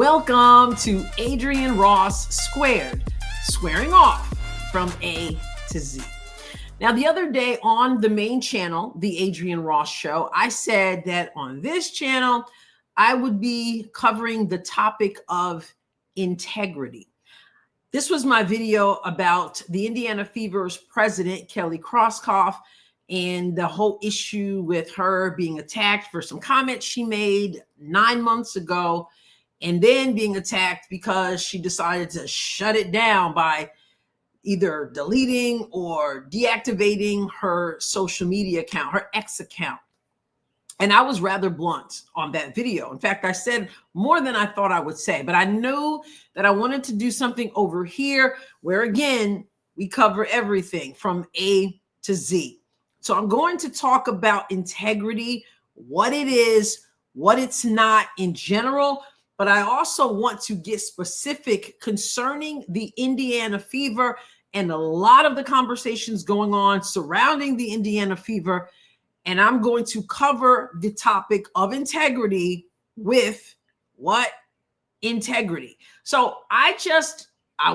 Welcome to Adrienne Ross Squared, squaring off from A to Z. Now, the other day on the main channel, the Adrienne Ross Show, I said that on this channel, I would be covering the topic of integrity. This was my video about the Indiana Fever's president, Kelly Krauskopf, and the whole issue with her being attacked for some comments she made 9 months ago, and then being attacked because she decided to shut it down by either deleting or deactivating her social media account, her X account. And I was rather blunt on that video. In fact, I said more than I thought I would say, but I knew that I wanted to do something over here where, again, we cover everything from A to Z. So I'm going to talk about integrity, what it is, what it's not in general, but I also want to get specific concerning the Indiana Fever and a lot of the conversations going on surrounding the Indiana Fever. And I'm going to cover the topic of integrity with what? Integrity. So I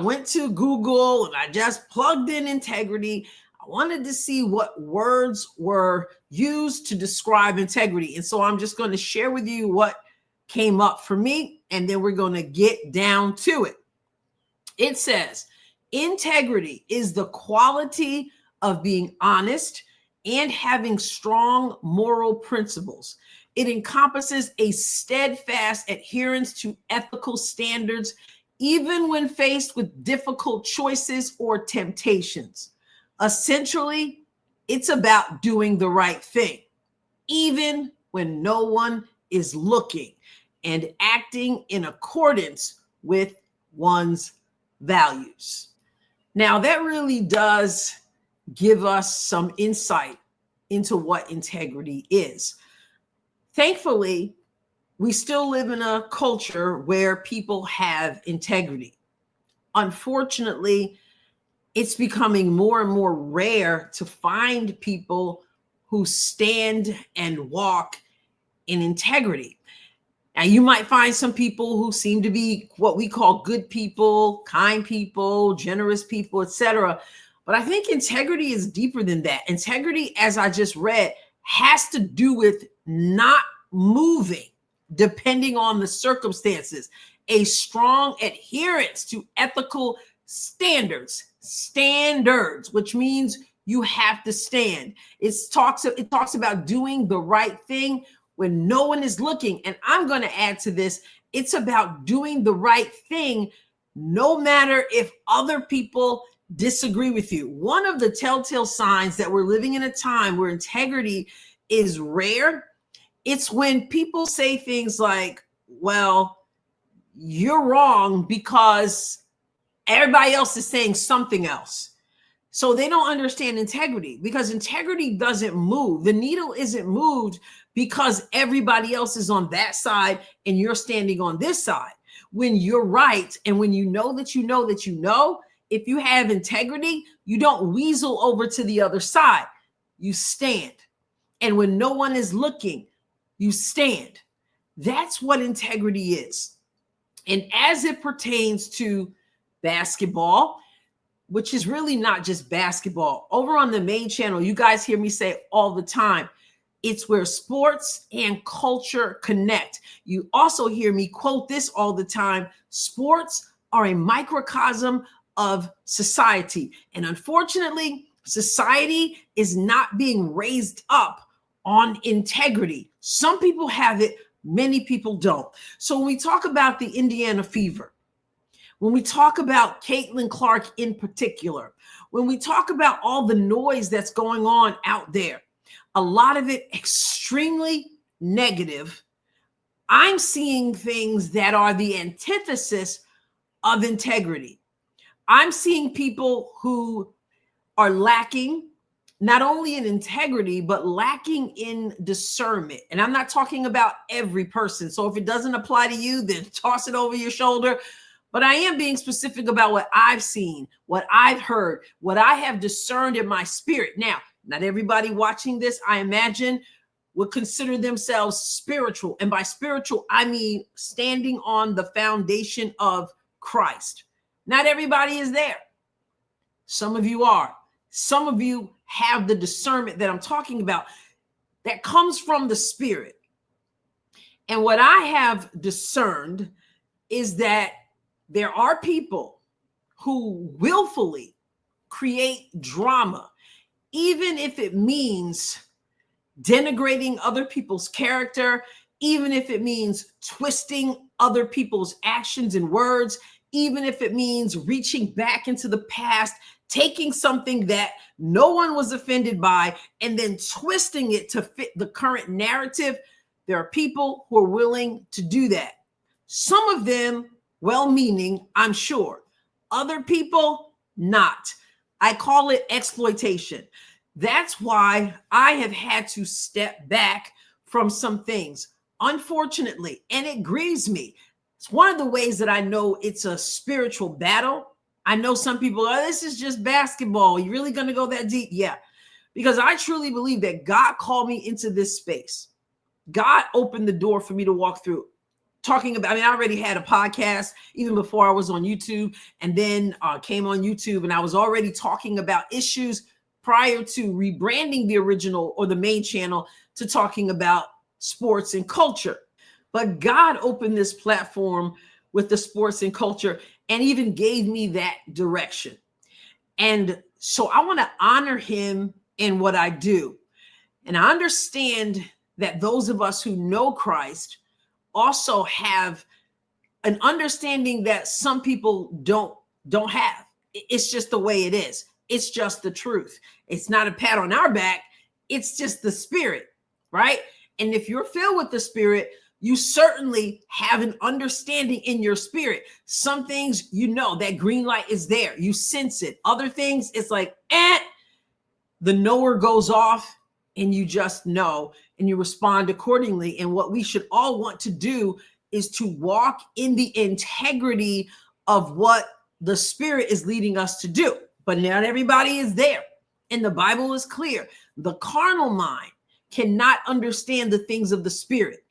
went to Google and I just plugged in integrity. I wanted to see what words were used to describe integrity. And so I'm just going to share with you what came up for me, and then we're going to get down to it. It says, integrity is the quality of being honest and having strong moral principles. It encompasses a steadfast adherence to ethical standards, even when faced with difficult choices or temptations. Essentially, it's about doing the right thing, even when no one is looking, and acting in accordance with one's values. Now, that really does give us some insight into what integrity is. Thankfully, we still live in a culture where people have integrity. Unfortunately, it's becoming more and more rare to find people who stand and walk in integrity. Now, you might find some people who seem to be what we call good people, kind people, generous people, etc. But I think integrity is deeper than that. Integrity, as I just read, has to do with not moving depending on the circumstances, a strong adherence to ethical standards, which means you have to stand. It talks about doing the right thing when no one is looking. And I'm going to add to this, it's about doing the right thing no matter if other people disagree with you. One of the telltale signs that we're living in a time where integrity is rare, it's when people say things like, well, you're wrong because everybody else is saying something else. So they don't understand integrity, because integrity doesn't move. The needle isn't moved because everybody else is on that side and you're standing on this side. When you're right, and when you know that you know that you know, if you have integrity, you don't weasel over to the other side. You stand. And when no one is looking, you stand. That's what integrity is. And as it pertains to basketball, which is really not just basketball, over on the main channel, you guys hear me say all the time, it's where sports and culture connect. You also hear me quote this all the time. Sports are a microcosm of society. And unfortunately, society is not being raised up on integrity. Some people have it, many people don't. So when we talk about the Indiana Fever, when we talk about Caitlin Clark in particular, when we talk about all the noise that's going on out there, a lot of it extremely negative, I'm seeing things that are the antithesis of integrity. I'm seeing people who are lacking not only in integrity, but lacking in discernment. And I'm not talking about every person. So if it doesn't apply to you, then toss it over your shoulder. But I am being specific about what I've seen, what I've heard, what I have discerned in my spirit. Now, not everybody watching this, I imagine, would consider themselves spiritual. And by spiritual, I mean standing on the foundation of Christ. Not everybody is there. Some of you are. Some of you have the discernment that I'm talking about that comes from the Spirit. And what I have discerned is that there are people who willfully create drama, even if it means denigrating other people's character, even if it means twisting other people's actions and words, even if it means reaching back into the past, taking something that no one was offended by, and then twisting it to fit the current narrative. There are people who are willing to do that. Some of them well-meaning, I'm sure. Other people, not. I call it exploitation. That's why I have had to step back from some things, unfortunately, and it grieves me. It's one of the ways that I know it's a spiritual battle. I know some people, oh, this is just basketball. You really going to go that deep? Yeah, because I truly believe that God called me into this space. God opened the door for me to walk through. Talking about, I already had a podcast even before I was on YouTube, and then came on YouTube, and I was already talking about issues prior to rebranding the original or the main channel to talking about sports and culture. But God opened this platform with the sports and culture and even gave me that direction. And so I want to honor him in what I do. And I understand that those of us who know Christ also have an understanding that some people don't have. It's just the way it is. It's just the truth. It's not a pat on our back. It's just the Spirit, right? And if you're filled with the Spirit, you certainly have an understanding in your spirit. Some things, you know, that green light is there. You sense it. Other things, it's like, the knower goes off and you just know and you respond accordingly. And what we should all want to do is to walk in the integrity of what the Spirit is leading us to do. But not everybody is there. And the Bible is clear. The carnal mind cannot understand the things of the Spirit.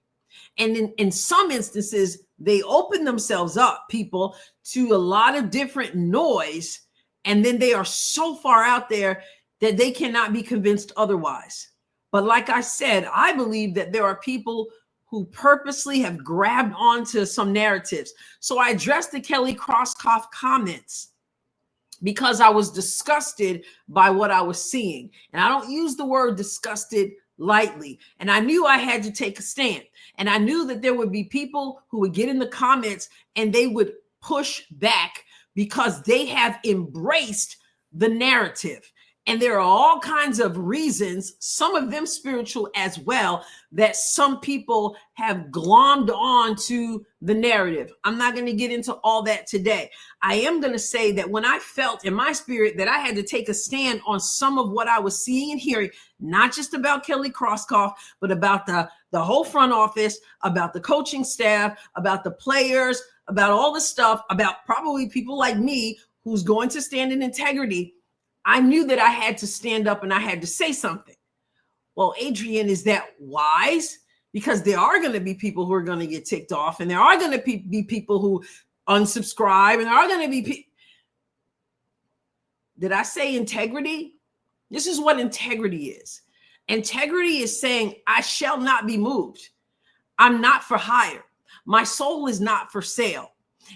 And in some instances, they open themselves up, people, to a lot of different noise. And then they are so far out there that they cannot be convinced otherwise. But like I said, I believe that there are people who purposely have grabbed onto some narratives. So I addressed the Kelly Crosskoff comments because I was disgusted by what I was seeing. And I don't use the word disgusted lightly. And I knew I had to take a stand. And I knew that there would be people who would get in the comments and they would push back because they have embraced the narrative. And there are all kinds of reasons, some of them spiritual as well, that some people have glommed on to the narrative. I'm not going to get into all that today. I am going to say that when I felt in my spirit that I had to take a stand on some of what I was seeing and hearing, not just about Kelly Crosskoff, but about the whole front office, about the coaching staff, about the players, about all the stuff, about probably people like me who's going to stand in integrity. I knew that I had to stand up and I had to say something. Well, Adrienne, is that wise? Because there are going to be people who are going to get ticked off, and there are going to be people who unsubscribe, and there are going to be Did I say integrity? This is what integrity is. Integrity is saying, I shall not be moved. I'm not for hire. My soul is not for sale.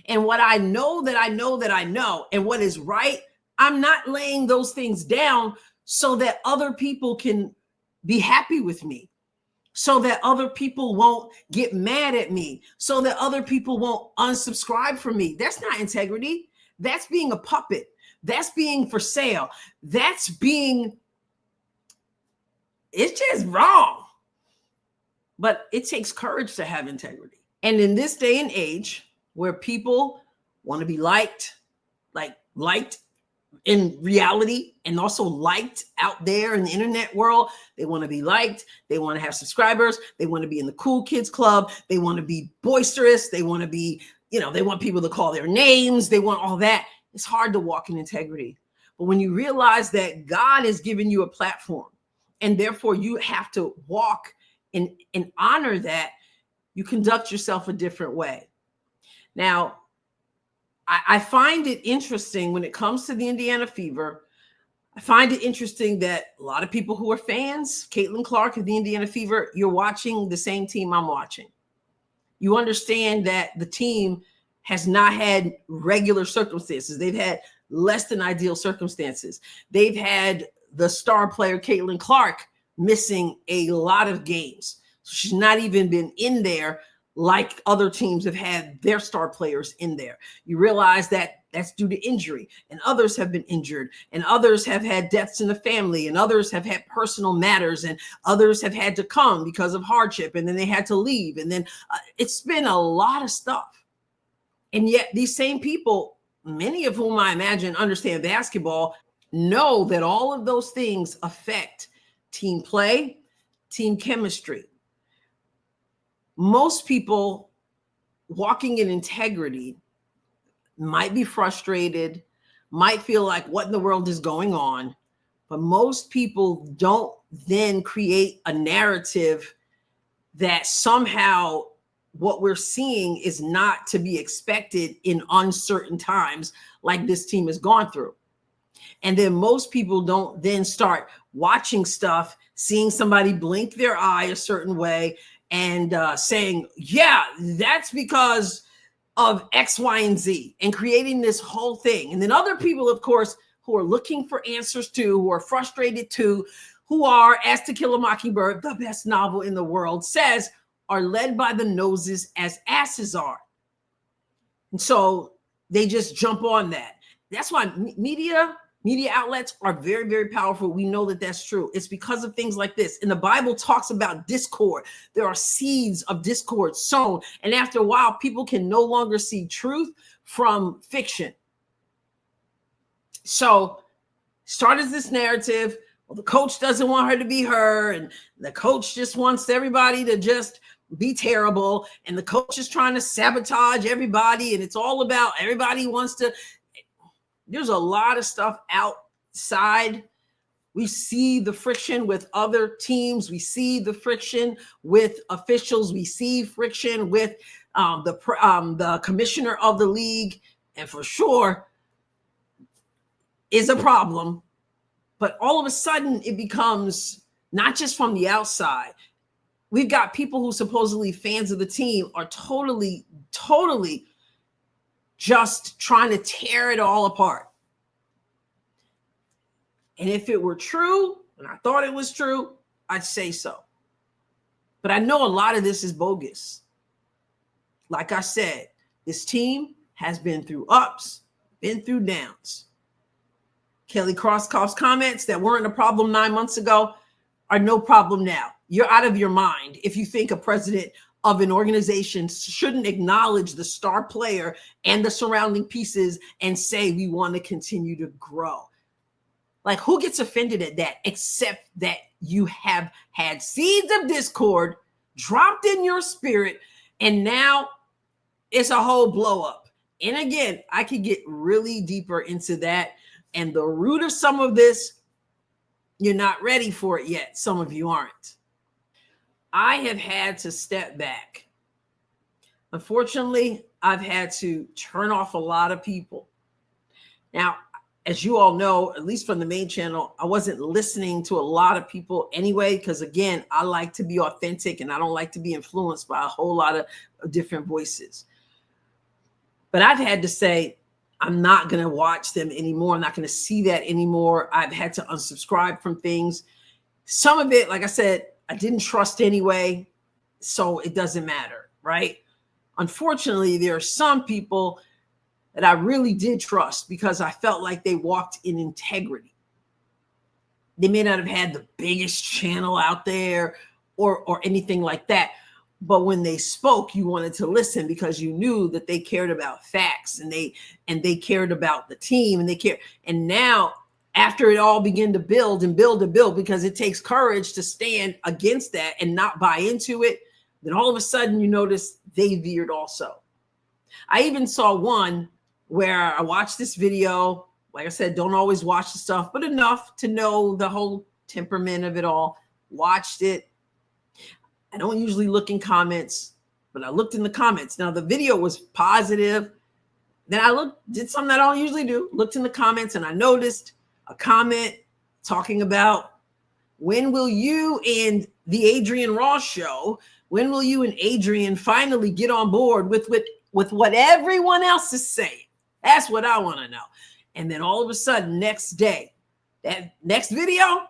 And what I know that I know that I know, and what is right, I'm not laying those things down so that other people can be happy with me, so that other people won't get mad at me, so that other people won't unsubscribe from me. That's not integrity. That's being a puppet. That's being for sale. It's just wrong. But it takes courage to have integrity. And in this day and age where people want to be liked in reality and also liked out there in the internet world, they want to be liked. They want to have subscribers. They want to be in the cool kids club. They want to be boisterous. They want to be, they want people to call their names. They want all that. It's hard to walk in integrity. But when you realize that God has given you a platform and therefore you have to walk and honor that, you conduct yourself a different way. Now, I find it interesting when it comes to the Indiana Fever. I find it interesting that a lot of people who are fans, Caitlin Clark of the Indiana Fever, you're watching the same team I'm watching. You understand that the team has not had regular circumstances. They've had less than ideal circumstances. They've had the star player, Caitlin Clark, missing a lot of games. So she's not even been in there like other teams have had their star players in there. You realize that that's due to injury, and others have been injured, and others have had deaths in the family, and others have had personal matters, and others have had to come because of hardship, and then they had to leave. And then it's been a lot of stuff. And yet these same people, many of whom I imagine understand basketball, know that all of those things affect team play, team chemistry. Most people walking in integrity might be frustrated, might feel like, what in the world is going on? But most people don't then create a narrative that somehow what we're seeing is not to be expected in uncertain times like this team has gone through. And then most people don't then start watching stuff, seeing somebody blink their eye a certain way and saying, yeah, that's because of X, Y, and Z, and creating this whole thing. And then other people, of course, who are looking for answers too, who are frustrated too, who are, as To Kill a Mockingbird, the best novel in the world, says, are led by the noses as asses are. And so they just jump on that. That's why media outlets are very, very powerful. We know that that's true. It's because of things like this. And the Bible talks about discord. There are seeds of discord sown. And after a while, people can no longer see truth from fiction. So started this narrative. Well, the coach doesn't want her to be her. And the coach just wants everybody to just be terrible. And the coach is trying to sabotage everybody. And it's all about everybody wants to. There's a lot of stuff outside. We see the friction with other teams. We see the friction with officials. We see friction with the commissioner of the league, and for sure is a problem. But all of a sudden, it becomes not just from the outside. We've got people who supposedly fans of the team are totally just trying to tear it all apart. And if it were true, and I thought it was true, I'd say so. But I know a lot of this is bogus. Like I said, this team has been through ups, been through downs. Kelly Krauskopf's comments that weren't a problem 9 months ago are no problem now. You're out of your mind if you think a president of an organization shouldn't acknowledge the star player and the surrounding pieces and say we want to continue to grow. Like, who gets offended at that except that you have had seeds of discord dropped in your spirit and now it's a whole blow up. And again, I could get really deeper into that. And the root of some of this, you're not ready for it yet. Some of you aren't. I have had to step back. Unfortunately, I've had to turn off a lot of people. Now, as you all know, at least from the main channel, I wasn't listening to a lot of people anyway, because again, I like to be authentic and I don't like to be influenced by a whole lot of different voices. But I've had to say, I'm not going to watch them anymore. I'm not going to see that anymore. I've had to unsubscribe from things. Some of it, like I said, I didn't trust anyway, so it doesn't matter, right? Unfortunately, there are some people that I really did trust because I felt like they walked in integrity. They may not have had the biggest channel out there or anything like that, but when they spoke, you wanted to listen because you knew that they cared about facts and they cared about the team and they cared. And now, after it all began to build and build and build, because it takes courage to stand against that and not buy into it, then all of a sudden you notice they veered also. I even saw one where I watched this video. Like I said, don't always watch the stuff, but enough to know the whole temperament of it all. Watched it. I don't usually look in comments, but I looked in the comments. Now the video was positive. Then I did something that I don't usually do, looked in the comments, and I noticed a comment talking about, when will you and the Adrienne Ross show, when will you and Adrienne finally get on board with what everyone else is saying? That's what I want to know. And then all of a sudden, next day, that next video,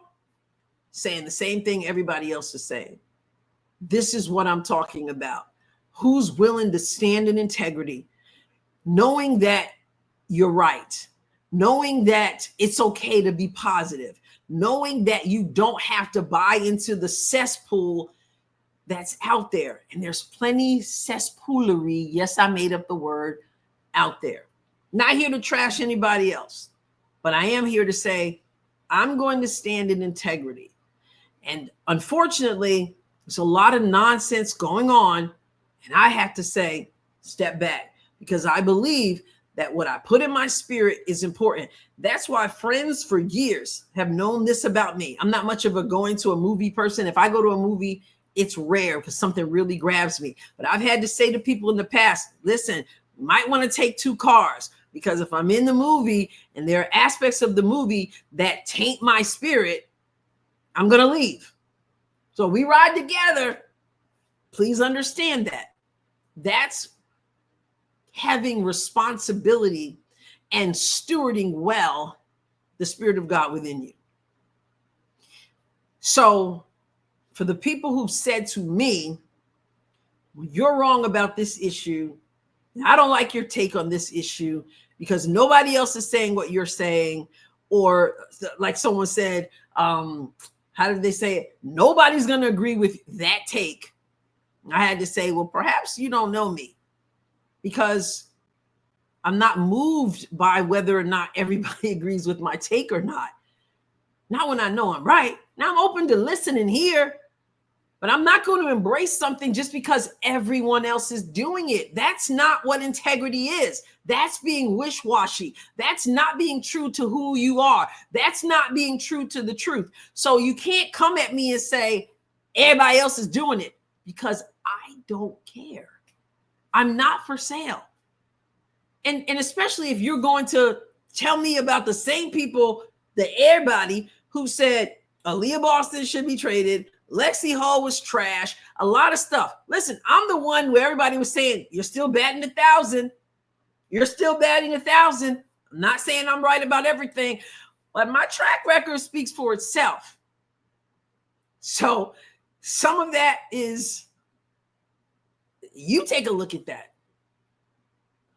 saying the same thing everybody else is saying. This is what I'm talking about. Who's willing to stand in integrity, knowing that you're right, knowing that it's okay to be positive, knowing that you don't have to buy into the cesspool that's out there. And there's plenty cesspoolery, yes, I made up the word, out there. Not here to trash anybody else, but I am here to say I'm going to stand in integrity. And unfortunately, there's a lot of nonsense going on, and I have to say, step back, because I believe that what I put in my spirit is important. That's why friends for years have known this about me. I'm not much of a going to a movie person. If I go to a movie, it's rare because something really grabs me. But I've had to say to people in the past, listen, you might want to take 2 cars, because if I'm in the movie and there are aspects of the movie that taint my spirit, I'm going to leave. So we ride together. Please understand that. That's having responsibility and stewarding well the Spirit of God within you. So for the people who've said to me, well, you're wrong about this issue, I don't like your take on this issue because nobody else is saying what you're saying, or like someone said, how did they say it? Nobody's going to agree with that take. I had to say, well, perhaps you don't know me, because I'm not moved by whether or not everybody agrees with my take or not. Not when I know I'm right. Now I'm open to listen and hear, but I'm not going to embrace something just because everyone else is doing it. That's not what integrity is. That's being wish-washy. That's not being true to who you are. That's not being true to the truth. So you can't come at me and say, everybody else is doing it, because I don't care. I'm not for sale. And especially if you're going to tell me about the same people, the everybody who said Aaliyah Boston should be traded, Lexi Hall was trash, a lot of stuff. Listen, I'm the one where everybody was saying, you're still batting 1,000. You're still batting 1,000. I'm not saying I'm right about everything, but my track record speaks for itself. So some of that is, you take a look at that.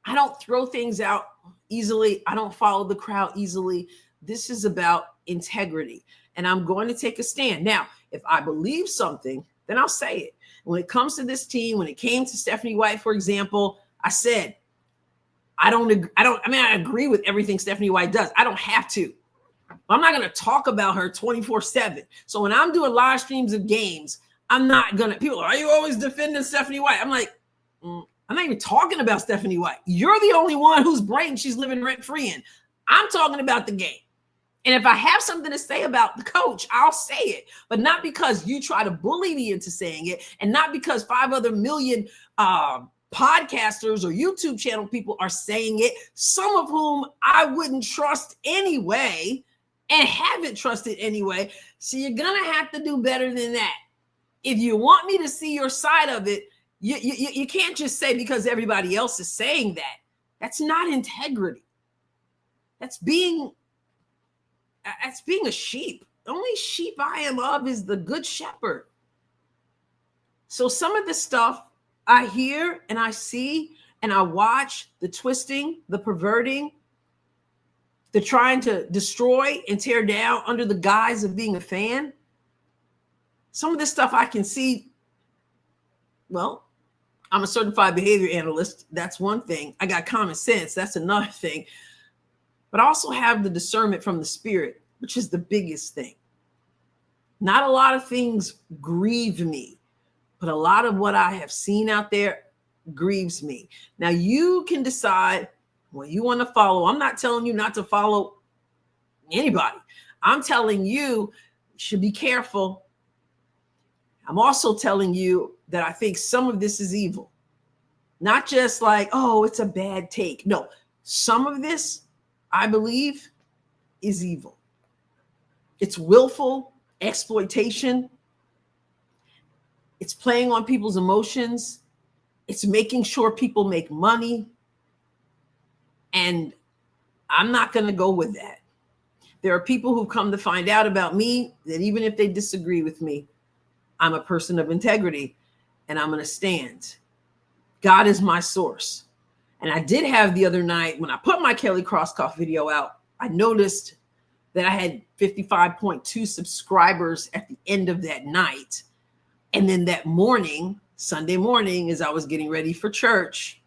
I don't throw things out easily. I don't follow the crowd easily. This is about integrity, and I'm going to take a stand. Now, if I believe something, then I'll say it. When it comes to this team, when it came to Stephanie White, for example, I said, I agree with everything Stephanie White does. I don't have to. I'm not going to talk about her 24/7. So when I'm doing live streams of games, I'm not going to, people are, you always defending Stephanie White? I'm like, I'm not even talking about Stephanie White. You're the only one whose brain she's living rent-free in. I'm talking about the game. And if I have something to say about the coach, I'll say it, but not because you try to bully me into saying it, and not because 5 other million podcasters or YouTube channel people are saying it, some of whom I wouldn't trust anyway and haven't trusted anyway. So you're going to have to do better than that. If you want me to see your side of it, you can't just say because everybody else is saying that. That's not integrity. That's being a sheep. The only sheep I am of is the good shepherd. So some of the stuff I hear and I see and I watch, the twisting, the perverting, the trying to destroy and tear down under the guise of being a fan. Some of this stuff I can see. Well, I'm a certified behavior analyst. That's one thing. I got common sense. That's another thing. But I also have the discernment from the Spirit, which is the biggest thing. Not a lot of things grieve me, but a lot of what I have seen out there grieves me. Now you can decide what you want to follow. I'm not telling you not to follow anybody. I'm telling you should be careful. I'm also telling you that I think some of this is evil. Not just like, oh, it's a bad take. No, some of this, I believe, is evil. It's willful exploitation. It's playing on people's emotions. It's making sure people make money. And I'm not going to go with that. There are people who've come to find out about me that even if they disagree with me, I'm a person of integrity and I'm going to stand. God is my source. And I did have the other night when I put my Kelly Crosscuff video out, I noticed that I had 55.2 subscribers at the end of that night. And then that morning, Sunday morning, as I was getting ready for church,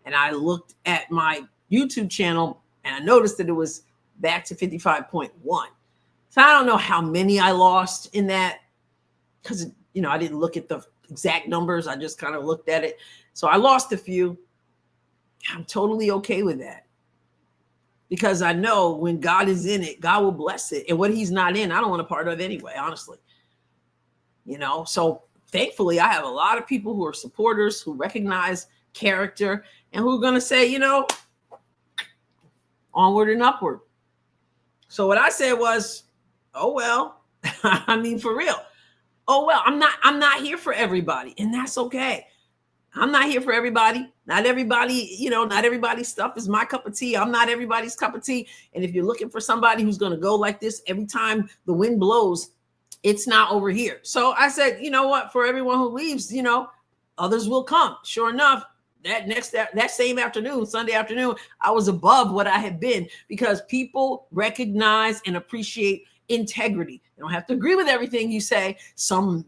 and I looked at my YouTube channel and I noticed that it was back to 55.1. So I don't know how many I lost in that because, I didn't look at the exact numbers. I just kind of looked at it. So I lost a few. I'm totally okay with that because I know when God is in it, God will bless it. And what he's not in, I don't want a part of anyway, honestly. So thankfully, I have a lot of people who are supporters, who recognize character, and who are going to say, onward and upward. So what I said was, oh, well, I mean, for real. Oh, well, I'm not here for everybody. And that's okay. I'm not here for everybody. Not everybody, not everybody's stuff is my cup of tea. I'm not everybody's cup of tea. And if you're looking for somebody who's going to go like this every time the wind blows, it's not over here. So I said, you know what, for everyone who leaves, others will come. Sure enough, that same afternoon, Sunday afternoon, I was above what I had been because people recognize and appreciate integrity. You don't have to agree with everything you say.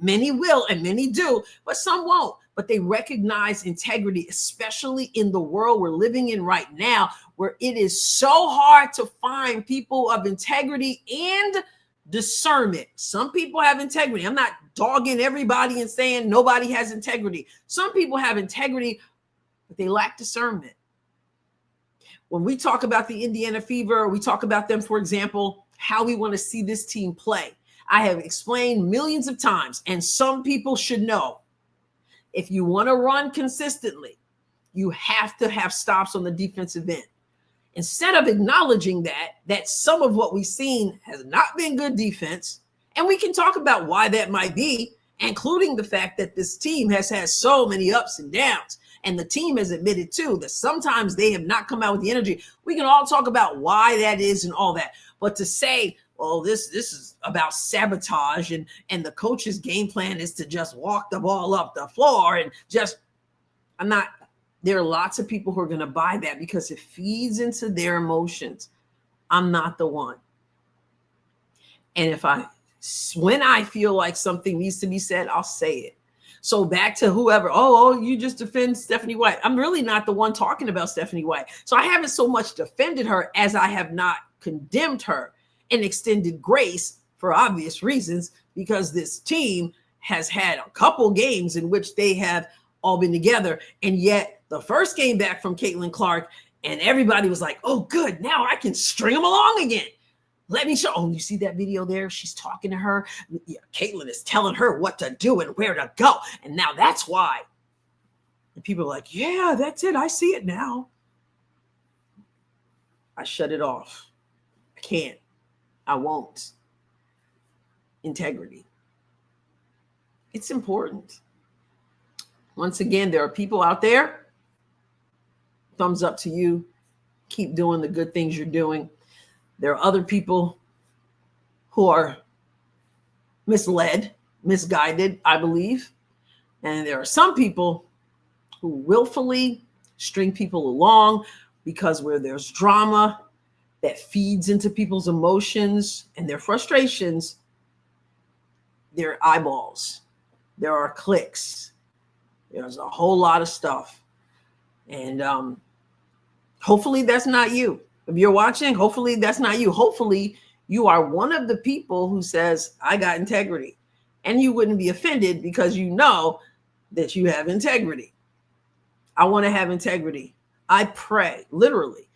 Many will and many do, but some won't. But they recognize integrity, especially in the world we're living in right now, where it is so hard to find people of integrity and discernment. Some people have integrity. I'm not dogging everybody and saying nobody has integrity. Some people have integrity, but they lack discernment. When we talk about the Indiana Fever, we talk about them, for example, how we want to see this team play. I have explained millions of times, and some people should know, if you want to run consistently, you have to have stops on the defensive end. Instead of acknowledging that some of what we've seen has not been good defense, and we can talk about why that might be, including the fact that this team has had so many ups and downs, and the team has admitted too that sometimes they have not come out with the energy. We can all talk about why that is and all that, but to say, well, this is about sabotage and the coach's game plan is to just walk the ball up the floor and just, there are lots of people who are going to buy that because it feeds into their emotions. I'm not the one. And when I feel like something needs to be said, I'll say it. So back to whoever, you just defend Stephanie White. I'm really not the one talking about Stephanie White. So I haven't so much defended her as I have not condemned her and extended grace for obvious reasons, because this team has had a couple games in which they have all been together. And yet the first game back from Caitlin Clark, and everybody was like, oh, good, now I can string them along again. Let me show. Oh, you see that video there? She's talking to her. Yeah, Caitlin is telling her what to do and where to go. And now that's why. And people are like, yeah, that's it. I see it now. I shut it off. I can't. I won't. Integrity. It's important. Once again, there are people out there. Thumbs up to you. Keep doing the good things you're doing. There are other people who are misled, misguided, I believe. And there are some people who willfully string people along because where there's drama that feeds into people's emotions and their frustrations, there are eyeballs, there are clicks, there's a whole lot of stuff. And hopefully that's not you. If you're watching, hopefully that's not you. Hopefully you are one of the people who says, I got integrity. And you wouldn't be offended because you know that you have integrity. I want to have integrity. I pray, literally,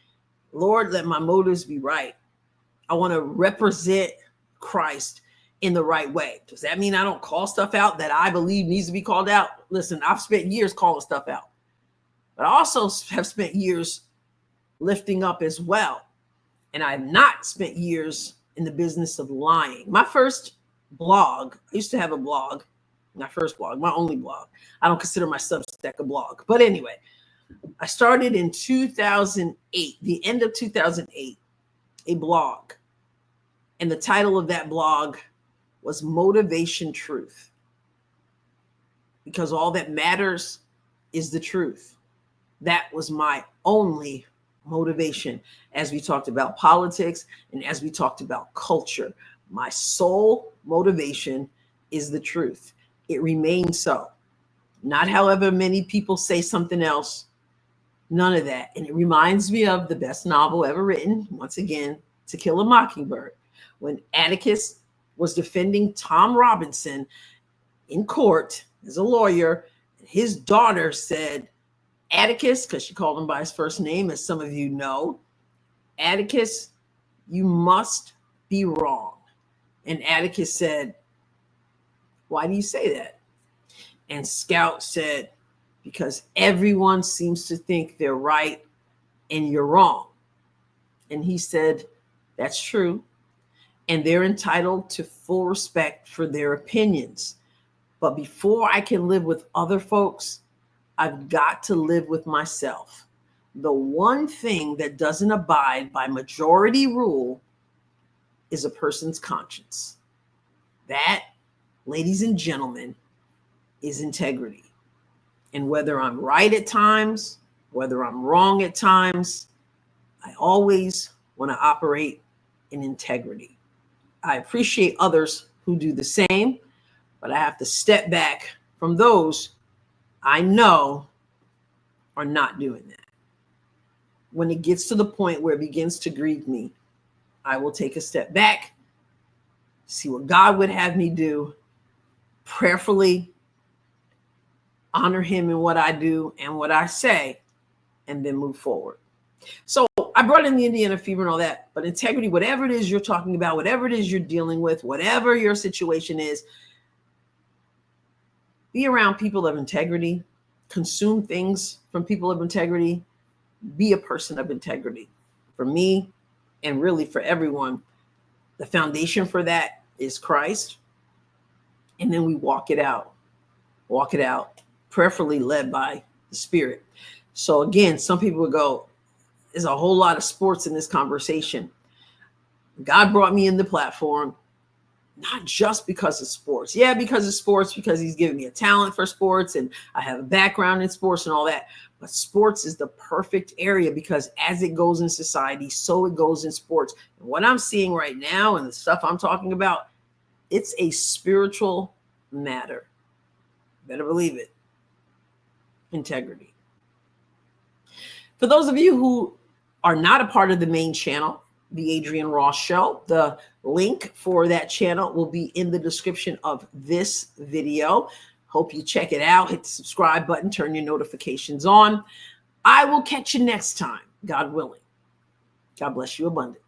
Lord, let my motives be right. I want to represent Christ in the right way. Does that mean I don't call stuff out that I believe needs to be called out? Listen, I've spent years calling stuff out, but I also have spent years lifting up as well. And I have not spent years in the business of lying. My first blog, I used to have a blog, my first blog, my only blog. I don't consider my Substack a blog. But anyway, I started in 2008, the end of 2008, a blog. And the title of that blog was Motivation Truth. Because all that matters is the truth. That was my only motivation as we talked about politics and as we talked about culture. My sole motivation is the truth. It remains so. Not however many people say something else. None of that. And it reminds me of the best novel ever written, once again, To Kill a Mockingbird, when Atticus was defending Tom Robinson in court as a lawyer. His daughter said, Atticus, because she called him by his first name, as some of you know, Atticus, you must be wrong. And Atticus said, why do you say that? And Scout said, because everyone seems to think they're right and you're wrong. And he said, that's true. And they're entitled to full respect for their opinions. But before I can live with other folks, I've got to live with myself. The one thing that doesn't abide by majority rule is a person's conscience. That, ladies and gentlemen, is integrity. And whether I'm right at times, whether I'm wrong at times, I always want to operate in integrity. I appreciate others who do the same, but I have to step back from those I know are not doing that. When it gets to the point where it begins to grieve me, I will take a step back, see what God would have me do, prayerfully honor him in what I do and what I say, and then move forward. So I brought in the Indiana fever and all that, but integrity, whatever it is you're talking about, whatever it is you're dealing with, whatever your situation is, be around people of integrity, consume things from people of integrity, be a person of integrity. For me, and really for everyone, the foundation for that is Christ. And then we walk it out, prayerfully led by the Spirit. So again, some people would go, there's a whole lot of sports in this conversation. God brought me in the platform, not just because of sports. Yeah, because of sports, because he's given me a talent for sports and I have a background in sports and all that. But sports is the perfect area because as it goes in society, so it goes in sports. And what I'm seeing right now and the stuff I'm talking about, it's a spiritual matter. Better believe it. Integrity. For those of you who are not a part of the main channel, The Adrienne Ross Show, the link for that channel will be in the description of this video. Hope you check it out. Hit the subscribe button, turn your notifications on. I will catch you next time, God willing. God bless you abundantly.